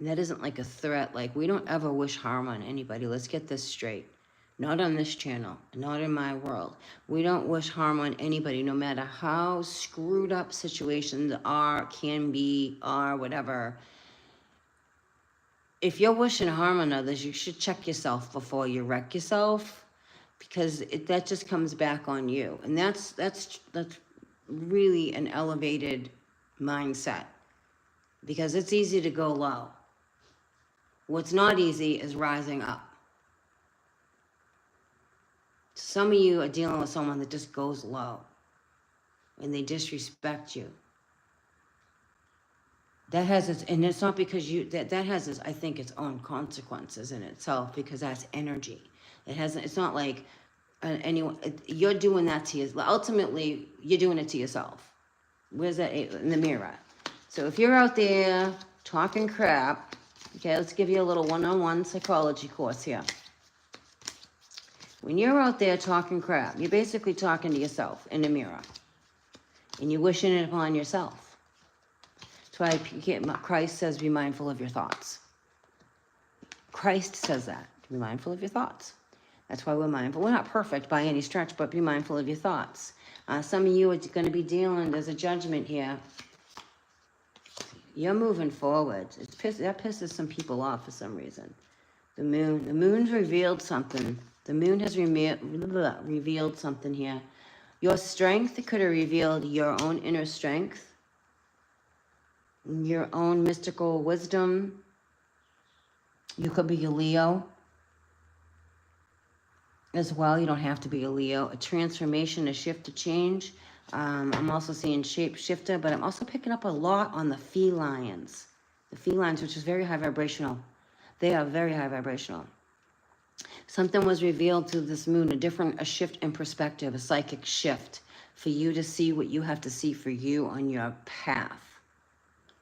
And that isn't like a threat. Like, we don't ever wish harm on anybody. Let's get this straight. Not on this channel, not in my world. We don't wish harm on anybody, no matter how screwed up situations are, can be, are, whatever. If you're wishing harm on others, you should check yourself before you wreck yourself, because that just comes back on you. And that's really an elevated mindset, because it's easy to go low. What's not easy is rising up. Some of you are dealing with someone that just goes low and they disrespect you. That has its, and it's not because you, that has its, I think, its own consequences in itself, because that's energy. It hasn't, it's not like anyone, you're doing that to yourself. Ultimately, you're doing it to yourself. Where's that in the mirror? So if you're out there talking crap, okay, let's give you a little one-on-one psychology course here. When you're out there talking crap, you're basically talking to yourself in the mirror. And you're wishing it upon yourself. That's why Christ says, be mindful of your thoughts. Christ says that. Be mindful of your thoughts. That's why we're mindful. We're not perfect by any stretch, but be mindful of your thoughts. Some of you are going to be dealing, there's a judgment here. You're moving forward. That pisses some people off for some reason. The moon's revealed something. The moon has revealed something here. Your strength could have revealed your own inner strength, your own mystical wisdom. You could be a Leo. as well. You don't have to be a Leo. A transformation, a shift, a change. I'm also seeing shapeshifter, but I'm also picking up a lot on the felines. The felines, which is very high vibrational. They are very high vibrational. Something was revealed to this moon, a shift in perspective, a psychic shift for you to see what you have to see for you on your path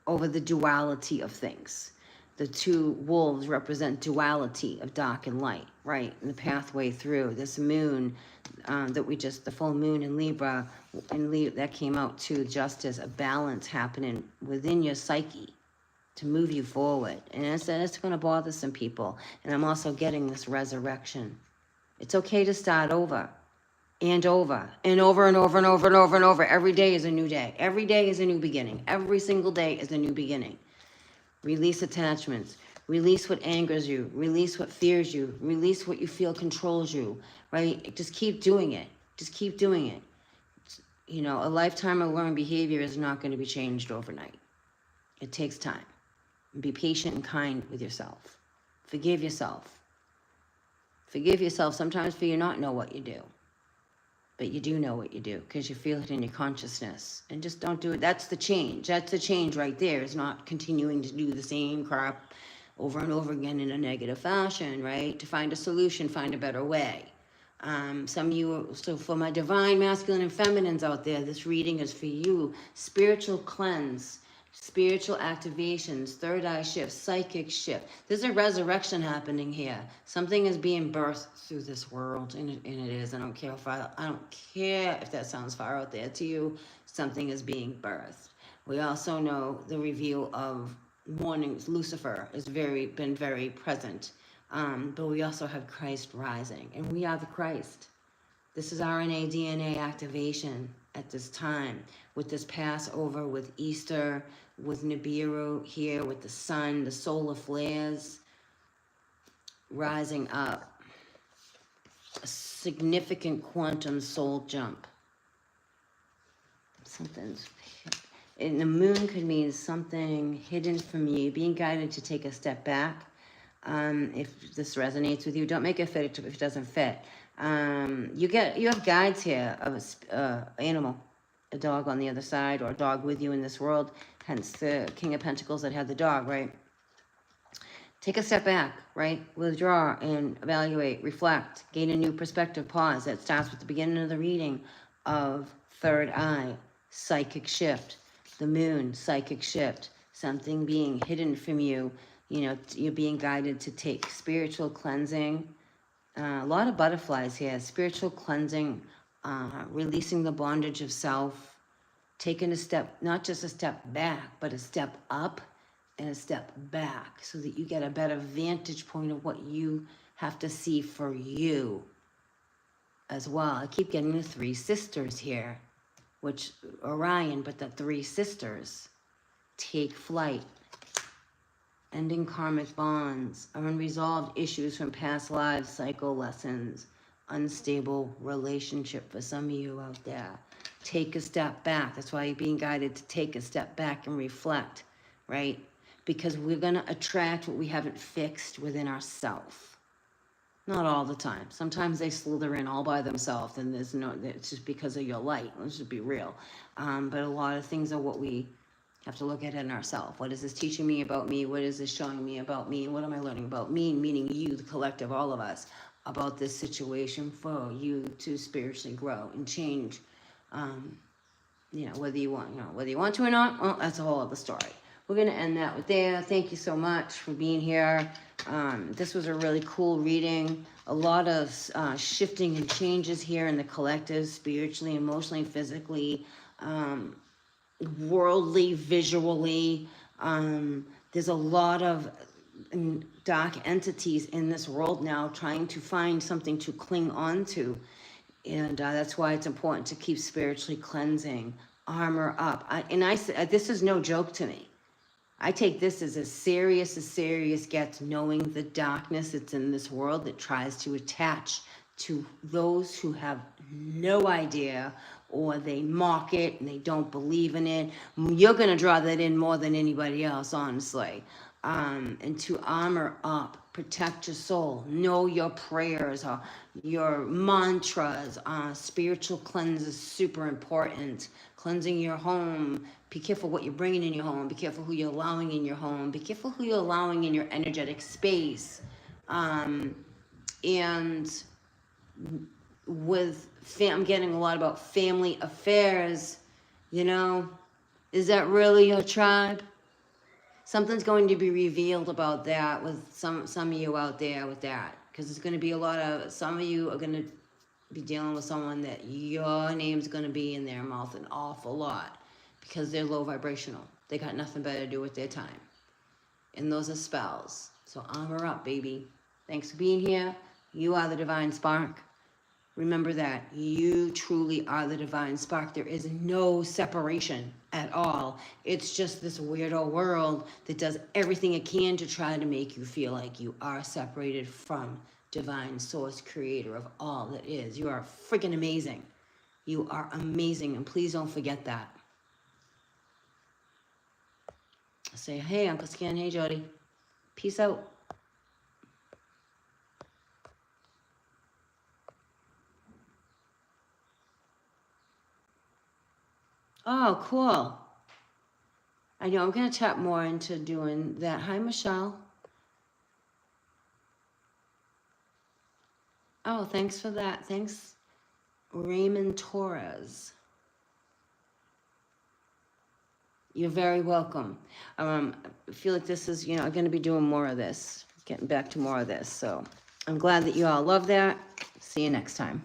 over the duality of things. The two wolves represent duality of dark and light, right? And the pathway through this moon the full moon in Libra, that came out to justice, a balance happening within your psyche to move you forward. And it's going to bother some people. And I'm also getting this resurrection. It's okay to start over and over and over and over and over and over and over. Every day is a new day. Every day is a new beginning. Every single day is a new beginning. Release attachments. Release what angers you. Release what fears you. Release what you feel controls you, right? Just keep doing it. Just keep doing it. You know, a lifetime of learned behavior is not going to be changed overnight. It takes time. Be patient and kind with yourself. Forgive yourself. Forgive yourself sometimes for you not know what you do. But you do know what you do because you feel it in your consciousness. And just don't do it. That's the change. That's the change right there. Is not continuing to do the same crap over and over again in a negative fashion, right? To find a solution, find a better way. Some of you, so for my divine masculine and feminines out there, this reading is for you. Spiritual cleanse, spiritual activations, third eye shift, psychic shift. There's a resurrection happening here. Something is being birthed through this world, and it is. I don't care if that sounds far out there to you. Something is being birthed. We also know the reveal of mornings. Lucifer has been very present. But we also have Christ rising, and we are the Christ. This is RNA DNA activation at this time, with this Passover, with Easter, with Nibiru here, with the sun, the solar flares rising up. A significant quantum soul jump. And the moon could mean something hidden from you, being guided to take a step back. If this resonates with you, don't make it fit if it doesn't fit. You have guides here of a animal, a dog on the other side, or a dog with you in this world. Hence the King of Pentacles that had the dog, right? Take a step back, right? Withdraw and evaluate, reflect, gain a new perspective, pause. That starts with the beginning of the reading of third eye, psychic shift, the moon, psychic shift, something being hidden from you. You know, you're being guided to take spiritual cleansing. A lot of butterflies here. Spiritual cleansing, releasing the bondage of self, taking a step, not just a step back, but a step up and a step back so that you get a better vantage point of what you have to see for you as well. I keep getting the three sisters here, which Orion, but the three sisters take flight. Ending karmic bonds, unresolved issues from past lives, cycle lessons, unstable relationship for some of you out there. Take a step back. That's why you're being guided to take a step back and reflect, right? Because we're going to attract what we haven't fixed within ourselves. Not all the time. Sometimes they slither in all by themselves, and it's just because of your light. Let's just be real. But a lot of things are what we have to look at in ourselves. What is this teaching me about me? What is this showing me about me? And what am I learning about me? Meaning you, the collective, all of us, about this situation for you to spiritually grow and change. Whether you want to or not, well, that's a whole other story. We're going to end that with there. Thank you so much for being here. This was a really cool reading. A lot of shifting and changes here in the collective, spiritually, emotionally, physically, worldly, visually. There's a lot of dark entities in this world now trying to find something to cling on to. And that's why it's important to keep spiritually cleansing, armor up. This is no joke to me. I take this as serious gets, knowing the darkness that's in this world that tries to attach to those who have no idea, or they mock it and they don't believe in it. You're going to draw that in more than anybody else, honestly. And to armor up, Protect your soul. Know your prayers, your mantras. Spiritual cleanse is super important. Cleansing your home. Be careful what you're bringing in your home. Be careful who you're allowing in your home. Be careful who you're allowing in your energetic space. And I'm getting a lot about family affairs. You know, is that really your tribe? Something's going to be revealed about that with some of you out there with that, because it's going to be a lot of, some of you are going to be dealing with someone that your name's going to be in their mouth an awful lot, because they're low vibrational. They got nothing better to do with their time, and those are spells. So armor up, baby. Thanks for being here. You are the divine spark. Remember that you truly are the divine spark. There is no separation at all. It's just this weirdo world that does everything it can to try to make you feel like you are separated from divine source, creator of all that is. You are freaking amazing. You are amazing, and please don't forget that. Say, hey, Uncle Scan. Hey, Jody. Peace out. Oh, cool. I know I'm going to tap more into doing that. Hi, Michelle. Oh, thanks for that. Thanks, Raymond Torres. You're very welcome. I feel like this is, I'm going to be doing more of this, getting back to more of this. So I'm glad that you all love that. See you next time.